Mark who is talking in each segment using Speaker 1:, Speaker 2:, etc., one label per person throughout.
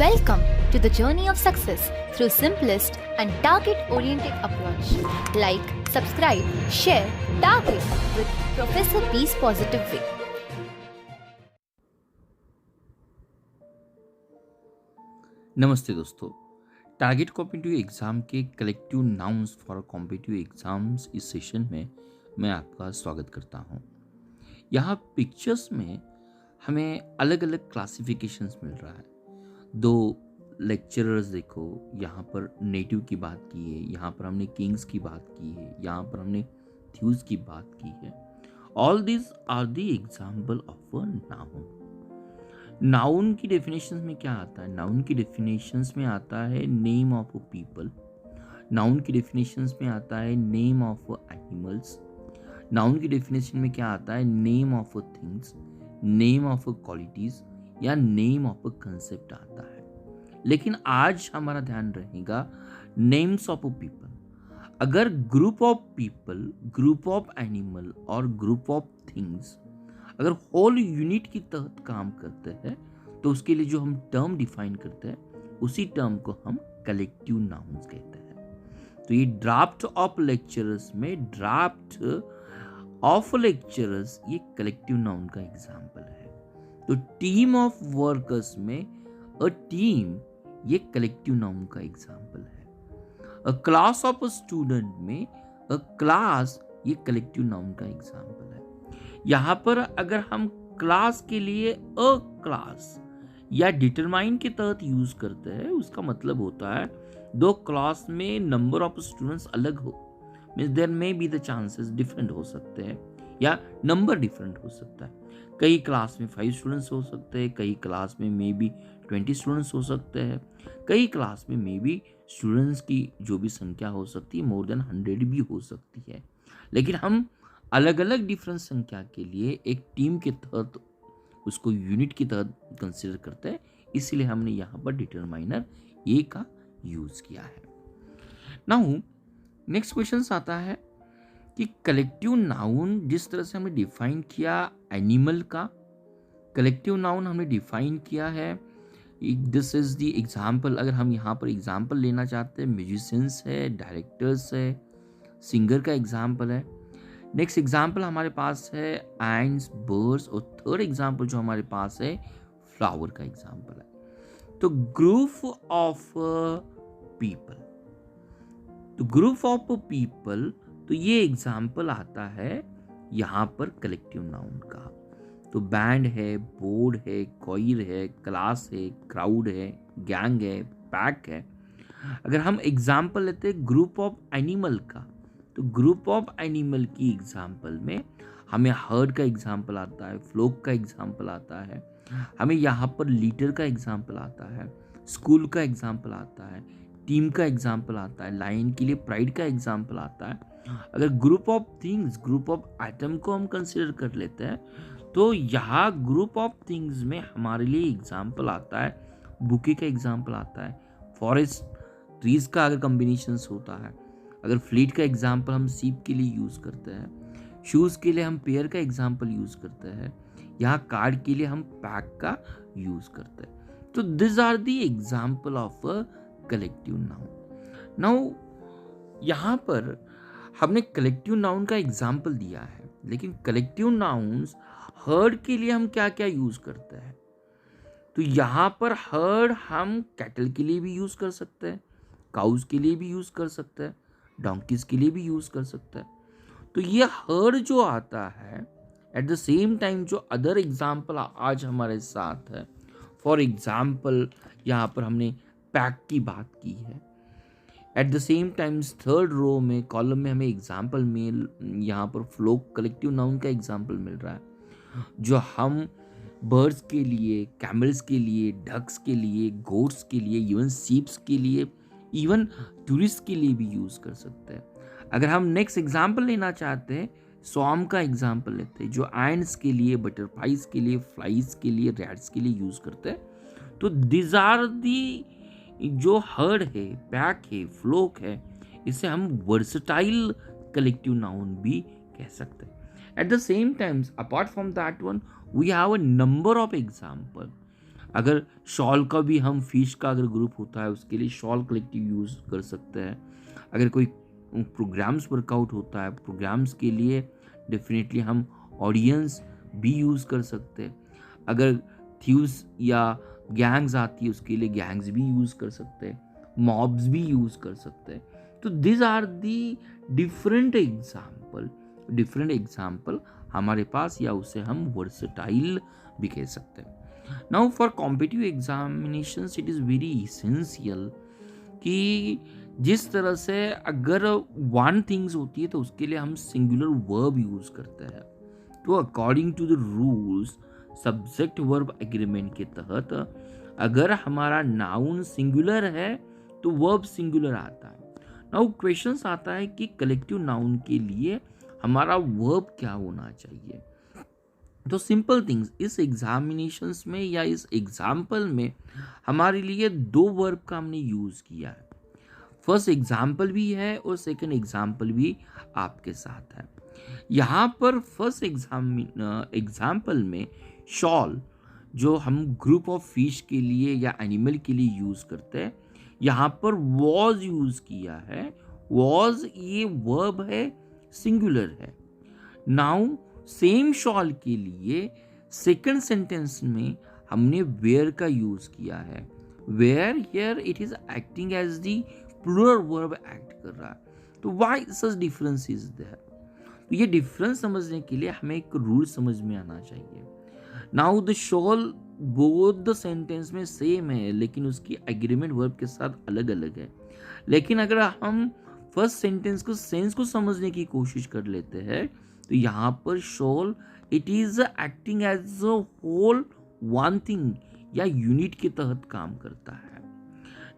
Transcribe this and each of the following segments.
Speaker 1: Welcome to the journey of success through simplest and target-oriented approach. Like, subscribe, share, target with Professor P's Positive Way.
Speaker 2: नमस्ते दोस्तों, target competitive exam के collective nouns for competitive exams इस session में मैं आपका स्वागत करता हूं। यहाँ पिक्चर्स में हमें अलग अलग क्लासिफिकेशंस मिल रहा है। दो लेक्चरर्स देखो, यहाँ पर नेटिव की बात की है, यहाँ पर हमने किंग्स की बात की है, यहाँ पर हमने थ्यूज की बात की है। All this are the example of a noun. Noun की डेफिनेशंस में क्या आता है? नाउन की डेफिनेशंस में आता है name of a people. Noun की डेफिनेशंस में आता है नेम ऑफ एनिमल्स। नाउन की डेफिनेशन में क्या आता है? Name of things, name of qualities या नेम ऑफ कंसेप्ट आता है। लेकिन आज हमारा ध्यान रहेगा नेम्स ऑफ पीपल। अगर group of people, group of animal और ग्रुप ऑफ थिंग्स अगर होल यूनिट की तहत काम करते हैं तो उसके लिए जो हम टर्म डिफाइन करते हैं उसी टर्म को हम कलेक्टिव नाउन्स कहते हैं। तो ये ड्राफ्ट ऑफ लेक्चरर्स में ड्राफ्ट ऑफ लेक्चरर्स ये कलेक्टिव नाउन का एग्जाम्पल है। तो टीम ऑफ वर्कर्स में अ टीम ये कलेक्टिव नाउन का एग्जाम्पल है। अ क्लास ऑफ स्टूडेंट में अ क्लास ये कलेक्टिव नाउन का एग्जाम्पल है। यहाँ पर अगर हम क्लास के लिए अ क्लास या डिटरमाइन के तहत यूज करते हैं, उसका मतलब होता है दो क्लास में नंबर ऑफ स्टूडेंट्स अलग हो, means there may be the chances different हो सकते हैं या नंबर डिफरेंट हो सकता है। कई क्लास में 5 स्टूडेंट्स हो सकते हैं, कई क्लास में मे बी 20 स्टूडेंट्स हो सकते हैं, कई क्लास में मे बी स्टूडेंट्स की जो भी संख्या हो सकती है मोर देन 100 भी हो सकती है। लेकिन हम अलग अलग डिफरेंट संख्या के लिए एक टीम के तहत उसको यूनिट की तहत कंसिडर करते हैं, इसलिए हमने यहाँ पर डिटरमाइनर ए का यूज किया है। नाउ नेक्स्ट क्वेश्चन आता है कि कलेक्टिव नाउन जिस तरह से हमने डिफाइन किया एनिमल का, कलेक्टिव नाउन हमने डिफाइन किया है, दिस इज द एग्जाम्पल। अगर हम यहाँ पर एग्जाम्पल लेना चाहते हैं, म्यूजिशियंस है, डायरेक्टर्स है, सिंगर का एग्जाम्पल है। नेक्स्ट एग्जाम्पल हमारे पास है एंड्स, बर्ड्स, और थर्ड एग्जाम्पल जो हमारे पास है फ्लावर का एग्जाम्पल है। तो ग्रुप ऑफ पीपल, तो ग्रुप ऑफ पीपल, तो ये एग्जाम्पल आता है यहाँ पर कलेक्टिव नाउन का। तो बैंड है, बोर्ड है, कॉयर है, क्लास है, क्राउड है, गैंग है, पैक है। अगर हम एग्जाम्पल लेते हैं ग्रुप ऑफ एनिमल का, तो ग्रुप ऑफ एनिमल की एग्जाम्पल में हमें हर्ड का एग्जाम्पल आता है, फ्लोक का एग्जाम्पल आता है, हमें यहाँ पर लीडर का एग्जाम्पल आता है, स्कूल का एग्जाम्पल आता है, टीम का एग्जाम्पल आता है, लायन के लिए प्राइड का एग्जाम्पल आता है। अगर group of things, group of item को हम कंसिडर कर लेते हैं तो यहाँ ग्रुप ऑफ थिंग्स में हमारे लिए एग्जाम्पल आता है, बुके का एग्जाम्पल आता है, फॉरेस्ट ट्रीज का अगर कॉम्बिनेशन होता है, अगर फ्लीट का एग्जाम्पल हम सीप के लिए यूज करते हैं, शूज के लिए हम पेयर का एग्जाम्पल यूज करते हैं, यहाँ कार्ड के लिए हम पैक का यूज करते हैं। तो this are the example of a collective noun. Now यहाँ पर हमने कलेक्टिव नाउन का एग्जाम्पल दिया है, लेकिन कलेक्टिव नाउन्स हर्ड के लिए हम क्या क्या यूज करते हैं? तो यहाँ पर हर्ड हम कैटल के लिए भी यूज कर सकते हैं, काउज के लिए भी यूज कर सकते हैं, डोंकीज के लिए भी यूज कर सकते हैं। तो ये हर्ड जो आता है एट द सेम टाइम जो अदर एग्जाम्पल आज हमारे साथ है, फॉर एग्जाम्पल यहाँ पर हमने पैक की बात की है। At the same times third row में कॉलम में हमें एग्जाम्पल में यहाँ पर फ्लोक कलेक्टिव नाउन का एग्जाम्पल मिल रहा है, जो हम बर्ड्स के लिए, कैमल्स के लिए, डक्स के लिए, गोट्स के लिए, इवन सीप्स के लिए, इवन टूरिस्ट के लिए भी यूज कर सकते हैं। अगर हम नेक्स्ट एग्जाम्पल लेना चाहते हैं, स्वार्म का एग्जाम्पल लेते हैं, जो एंड्स के लिए, बटरफ्लाइज के लिए, फ्लाइज के लिए, रैट्स के लिए यूज करते हैं। तो दिस आर दी जो हर्ड है, पैक है, फ्लोक है, इसे हम वर्सटाइल कलेक्टिव नाउन भी कह सकते हैं। At the same time, apart from that one, we have a number of example. अगर शॉल का भी हम फिश का अगर ग्रुप होता है उसके लिए शॉल कलेक्टिव यूज़ कर सकते हैं। अगर कोई प्रोग्राम्स वर्कआउट होता है प्रोग्राम्स के लिए डेफिनेटली हम ऑडियंस भी यूज़ कर सकते हैं। अगर थ्यूज या गैंग्स आती है उसके लिए गैंग्स भी यूज़ कर सकते हैं, मॉब्स भी यूज़ कर सकते हैं। तो this are the different example हमारे पास, या उसे हम वर्सेटाइल भी कह सकते हैं। Now for competitive examinations it is very essential कि जिस तरह से अगर वन थिंग्स होती है तो उसके लिए हम सिंगुलर वर्ब यूज़ करते हैं। तो according to the rules subject verb agreement के तहत अगर हमारा नाउन सिंगुलर है तो वर्ब सिंगुलर आता है। नाउ क्वेश्चन आता है कि कलेक्टिव नाउन के लिए हमारा वर्ब क्या होना चाहिए। तो सिंपल थिंग्स, इस एग्जामिनेशंस में या इस एग्जाम्पल में हमारे लिए दो वर्ब का हमने यूज़ किया है। फर्स्ट एग्जाम्पल भी है और सेकंड एग्जाम्पल भी आपके साथ है। यहाँ पर फर्स्ट एग्जाम्पल में शॉल जो हम ग्रुप ऑफ फिश के लिए या एनिमल के लिए यूज़ करते हैं, यहाँ पर वॉज यूज़ किया है। वॉज ये वर्ब है, सिंगुलर है। नाउ सेम शॉल के लिए सेकंड सेंटेंस में हमने वेयर का यूज़ किया है। Where here it is acting as the plural verb act कर रहा है। तो why such difference is there. तो ये डिफरेंस समझने के लिए हमें एक रूल समझ में आना चाहिए। Now the shawl both the sentence में सेम है लेकिन उसकी एग्रीमेंट वर्ब के साथ अलग अलग है। लेकिन अगर हम फर्स्ट सेंटेंस को सेंस को समझने की कोशिश कर लेते हैं तो यहाँ पर shall it is acting as a whole one thing या यूनिट के तहत काम करता है।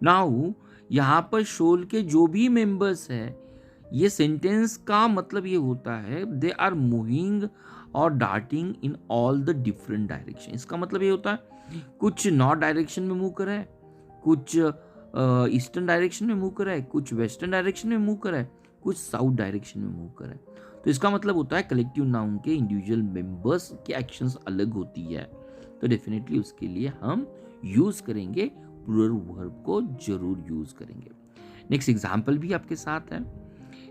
Speaker 2: नाउ यहाँ पर शॉल के जो भी मेंबर्स है, ये सेंटेंस का मतलब ये होता है दे आर मूविंग और darting in all the different direction. इसका मतलब ये होता है कुछ नॉर्थ डायरेक्शन में मूव कर रहा है, कुछ ईस्टर्न डायरेक्शन में मूव कर रहा है, कुछ वेस्टर्न डायरेक्शन में मूव कर रहा है, कुछ साउथ डायरेक्शन में मूव कर रहा है। तो इसका मतलब होता है कलेक्टिव नाउन के इंडिविजुअल मेंबर्स की एक्शंस अलग होती है। तो डेफिनेटली उसके लिए हम यूज करेंगे प्लूरल वर्ब को जरूर यूज करेंगे। नेक्स्ट एग्जाम्पल भी आपके साथ है।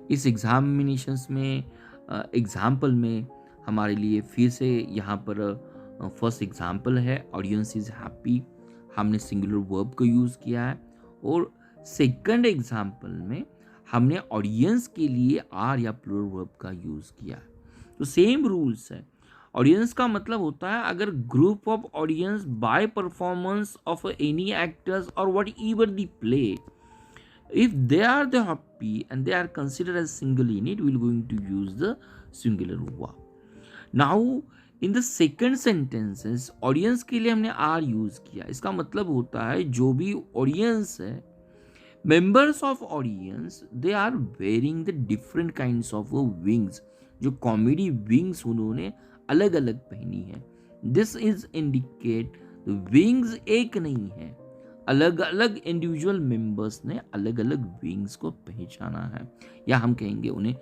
Speaker 2: इस एग्जामिनेशंस में एग्जाम्पल में हमारे लिए फिर से यहाँ पर फर्स्ट एग्जाम्पल है ऑडियंस इज हैप्पी, हमने सिंगुलर वर्ब को यूज़ किया है। और सेकंड एग्जाम्पल में हमने ऑडियंस के लिए आर या प्लूरल वर्ब का यूज़ किया है। तो सेम रूल्स है। ऑडियंस का मतलब होता है अगर group of audience by performance of any actors और whatever the play, if they are the happy and they are considered as single unit, we are going to use the singular verb. Now in the second sentences audience के लिए हमने are use किया। इसका मतलब होता है जो भी ऑडियंस है, members of audience, they are wearing the different kinds of wings। जो कॉमेडी विंग्स उन्होंने अलग अलग पहनी है। दिस इज इंडिकेट विंग्स एक नहीं है, अलग अलग इंडिविजुअल मेंबर्स ने अलग अलग विंग्स को पहचाना है, या हम कहेंगे उन्हें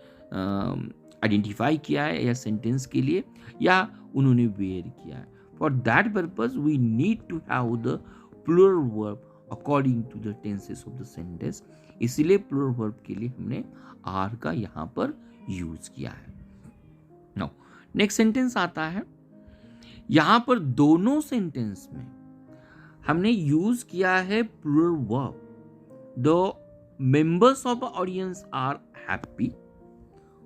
Speaker 2: आइडेंटिफाई किया है, या सेंटेंस के लिए, या उन्होंने वेयर किया है। For that purpose we need to have the plural verb according to the tenses of the sentence. इसीलिए प्लूरल वर्ब के लिए हमने आर का यहाँ पर यूज किया है। नाउ नेक्स्ट सेंटेंस आता है। यहाँ पर दोनों सेंटेंस में हमने यूज किया है plural verb. The members of audience are happy,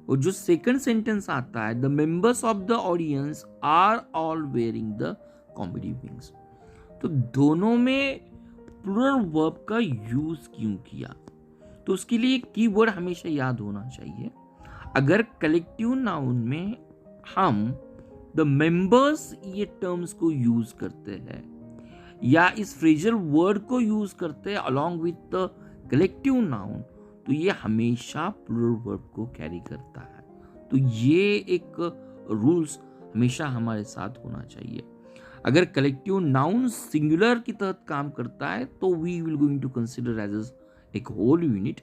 Speaker 2: और जो सेकंड सेंटेंस आता है the members of the audience are all wearing the comedy wings. तो दोनों में प्लूरल वर्ब का यूज क्यों किया, तो उसके लिए कीवर्ड हमेशा याद होना चाहिए। अगर कलेक्टिव नाउन में हम द मेंबर्स ये टर्म्स को यूज करते हैं या इस फ्रेजल वर्ड को यूज करते हैं along with the collective noun, तो ये हमेशा प्लूरल वर्ब को कैरी करता है। तो ये एक रूल्स हमेशा हमारे साथ होना चाहिए। अगर कलेक्टिव नाउन सिंगुलर की तहत काम करता है तो we will going to consider as एक होल यूनिट।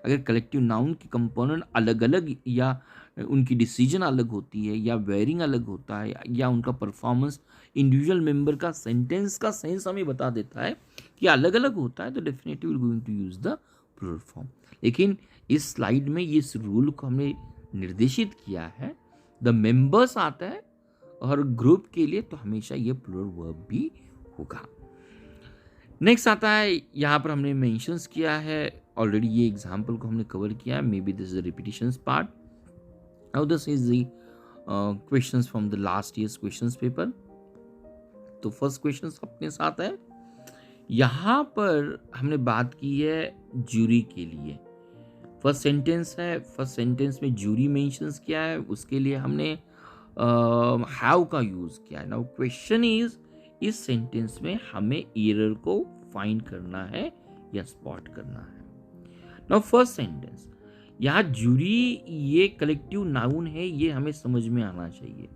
Speaker 2: अगर कलेक्टिव नाउन की कंपोनेंट अलग अलग या उनकी डिसीजन अलग होती है या वेयरिंग अलग होता है या उनका परफॉर्मेंस इंडिविजुअल मेंबर का सेंटेंस का सेंस हमें बता देता है कि अलग अलग होता है, तो definitely will going to use the plural form. लेकिन इस स्लाइड में इस रूल को हमने निर्देशित किया है, द मेंबर्स आता है और ग्रुप के लिए तो हमेशा ये प्लूरल वर्ब भी होगा। नेक्स्ट आता है, यहाँ पर हमने मेंशंस किया है, ऑलरेडी ये एग्जाम्पल को हमने कवर किया है, may be this is the repetitions part. Now this is the questions from the last years questions paper. तो फर्स्ट क्वेश्चन अपने साथ है, यहाँ पर हमने बात की है जूरी के लिए। फर्स्ट सेंटेंस है, फर्स्ट सेंटेंस में जूरी मेंशंस किया है, उसके लिए हमने हैव का यूज किया है। नाउ क्वेश्चन इज, इस सेंटेंस में हमें एरर को फाइंड करना है या स्पॉट करना है। नाउ फर्स्ट सेंटेंस, यहाँ जूरी ये कलेक्टिव नाउन है, ये हमें समझ में आना चाहिए।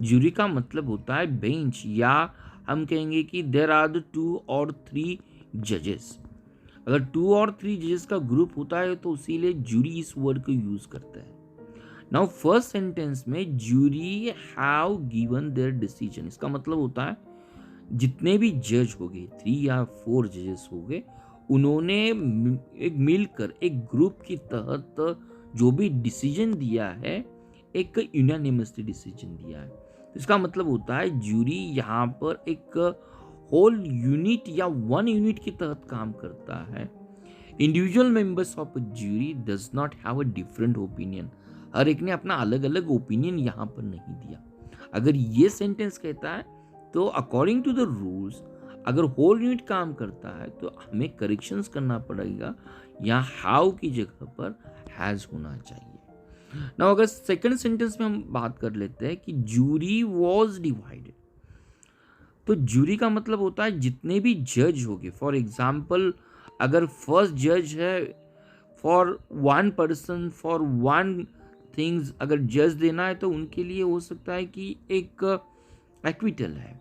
Speaker 2: जूरी का मतलब होता है बेंच, या हम कहेंगे कि देयर आर द 2 और 3 जजेस। अगर 2 और 3 जजेस का ग्रुप होता है तो इसीलिए जूरी इस वर्ड को यूज करता है। नाउ फर्स्ट सेंटेंस में jury have given their decision, इसका मतलब होता है जितने भी जज हो गए, 3 या 4 जजेस हो गए, उन्होंने एक मिलकर एक ग्रुप के तहत जो भी डिसीजन दिया है, एक यूनानिमसली डिसीजन दिया है। तो इसका मतलब होता है जूरी यहाँ पर एक होल यूनिट या 1 यूनिट के तहत काम करता है। Individual members of jury does not have a different opinion, हर एक ने अपना अलग अलग ओपिनियन यहाँ पर नहीं दिया। अगर ये सेंटेंस कहता है तो अकॉर्डिंग टू द रूल्स अगर होल यूनिट काम करता है तो हमें करेक्शंस करना पड़ेगा, यहाँ हाउ की जगह पर हैज होना चाहिए। ना अगर सेकंड सेंटेंस में हम बात कर लेते हैं कि जूरी वॉज डिवाइडेड, तो जूरी का मतलब होता है जितने भी जज होंगे। फॉर एग्जाम्पल, अगर फर्स्ट जज है फॉर 1 पर्सन फॉर 1 थिंग्स, अगर जज देना है तो उनके लिए हो सकता है कि एक एक्विटल है।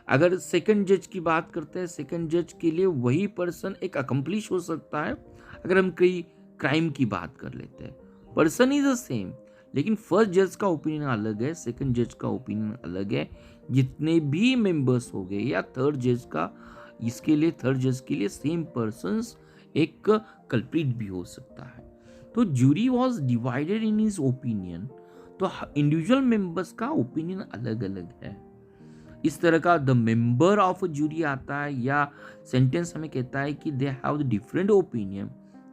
Speaker 2: अगर सेकंड जज की बात करते हैं, सेकंड जज के लिए वही पर्सन एक अकम्प्लिश हो सकता है। अगर हम कई क्राइम की बात कर लेते हैं, पर्सन इज द सेम, लेकिन फर्स्ट जज का ओपिनियन अलग है, सेकंड जज का ओपिनियन अलग है। जितने भी मेंबर्स हो गए या थर्ड जज का, इसके लिए थर्ड जज के लिए सेम पर्सन्स एक कल्प्रिट भी हो सकता है। तो jury was divided in his opinion, तो इंडिविजुअल मेंबर्स का ओपिनियन अलग अलग है। इस तरह का द मेंबर ऑफ जूरी आता है, या सेंटेंस हमें कहता है कि they have the different opinion,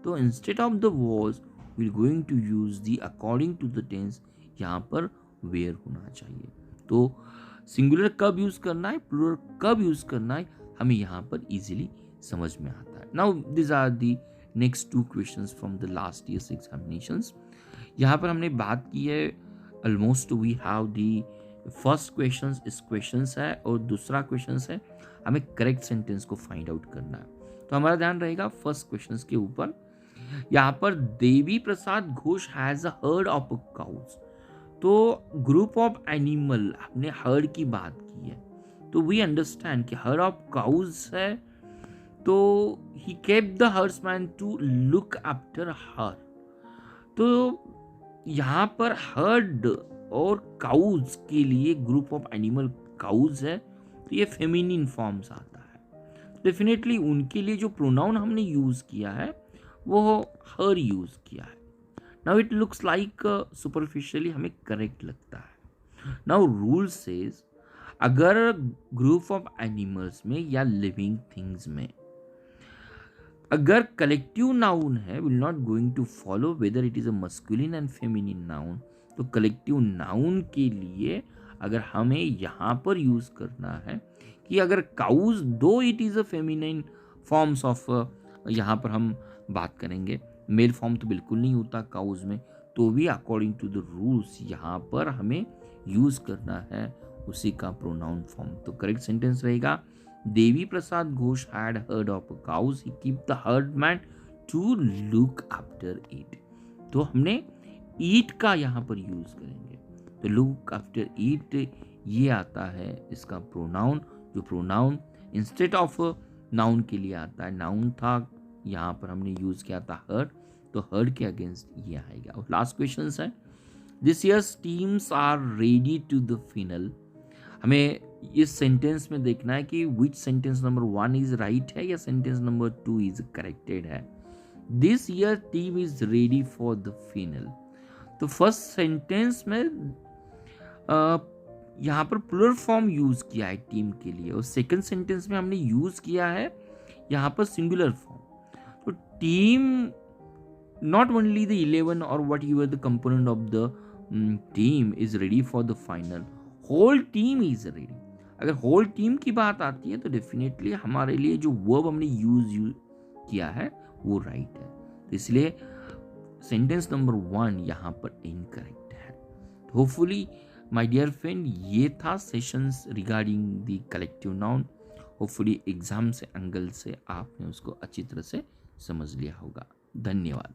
Speaker 2: तो instead of the was we are going to use the according to the tense, यहाँ पर वेयर होना चाहिए। तो सिंगुलर कब यूज करना है, प्लूरल कब यूज करना है, हमें यहाँ पर इजीली समझ में आता है। Now this are the next 2 questions from the last years examinations. यहाँ पर हमने बात की है, almost we have the first question इस क्वेश्चन है और दूसरा क्वेश्चन है हमें करेक्ट सेंटेंस को फाइंड आउट करना है। तो हमारा ध्यान रहेगा फर्स्ट क्वेश्चन के ऊपर। यहाँ पर Devi Prasad Ghosh has a herd of cows, तो ग्रुप ऑफ एनिमल, हमने हर्ड की बात की है, तो वी अंडरस्टैंड कि हर्ड ऑफ काउज है, तो he kept the herdsman to look after her. तो यहाँ पर हर्ड और काउज के लिए ग्रुप ऑफ एनिमल काउज है, तो ये फेमिनिन फॉर्म्स आता है। डेफिनेटली उनके लिए जो प्रोनाउन हमने यूज किया है वो हर यूज किया है। Now it looks like superficially हमें करेक्ट लगता है। नाउ रूल सेज अगर ग्रुप ऑफ एनिमल्स में या लिविंग थिंग्स में अगर कलेक्टिव नाउन है, will not going to follow whether it is a masculine and feminine noun. तो कलेक्टिव नाउन के लिए अगर हमें यहाँ पर यूज करना है कि अगर काउज, दो it is a feminine forms of, यहाँ पर हम बात करेंगे मेल फॉर्म तो बिल्कुल नहीं होता काउज में, तो भी अकॉर्डिंग टू द रूल्स यहाँ पर हमें यूज करना है उसी का प्रोनाउन फॉर्म। तो करेक्ट सेंटेंस रहेगा Devi Prasad Ghosh had herd of cows, he keep the herdman to look after it. तो हमने ईट का यहाँ पर यूज करेंगे, तो लुक आफ्टर ईट ये आता है इसका प्रोनाउन, जो प्रोनाउन इंस्टेड ऑफ नाउन के लिए आता है। नाउन था, यहाँ पर हमने यूज किया था हर्ड, तो हर्ड के अगेंस्ट ये आएगा। और लास्ट क्वेश्चन है, this years teams are ready to the final. हमें इस सेंटेंस में देखना है कि which sentence number 1 is right है या सेंटेंस नंबर 2 इज करेक्टेड है। This year team is ready for the final. तो फर्स्ट सेंटेंस में यहाँ पर प्लूरल फॉर्म यूज किया है टीम के लिए, और सेकंड सेंटेंस में हमने यूज किया है यहाँ पर सिंगुलर फॉर्म। तो टीम नॉट ओनली द 11 और what your the component of the team is ready for the final, whole team is ready. अगर होल टीम की बात आती है तो डेफिनेटली हमारे लिए जो वर्ब हमने यूज किया है वो राइट है। तो इसलिए सेंटेंस नंबर 1 यहाँ पर इनकरेक्ट है। होपफुली माय डियर फ्रेंड, ये था sessions regarding the collective noun. Hopefully exam से एंगल से आपने उसको अच्छी तरह से समझ लिया होगा। धन्यवाद।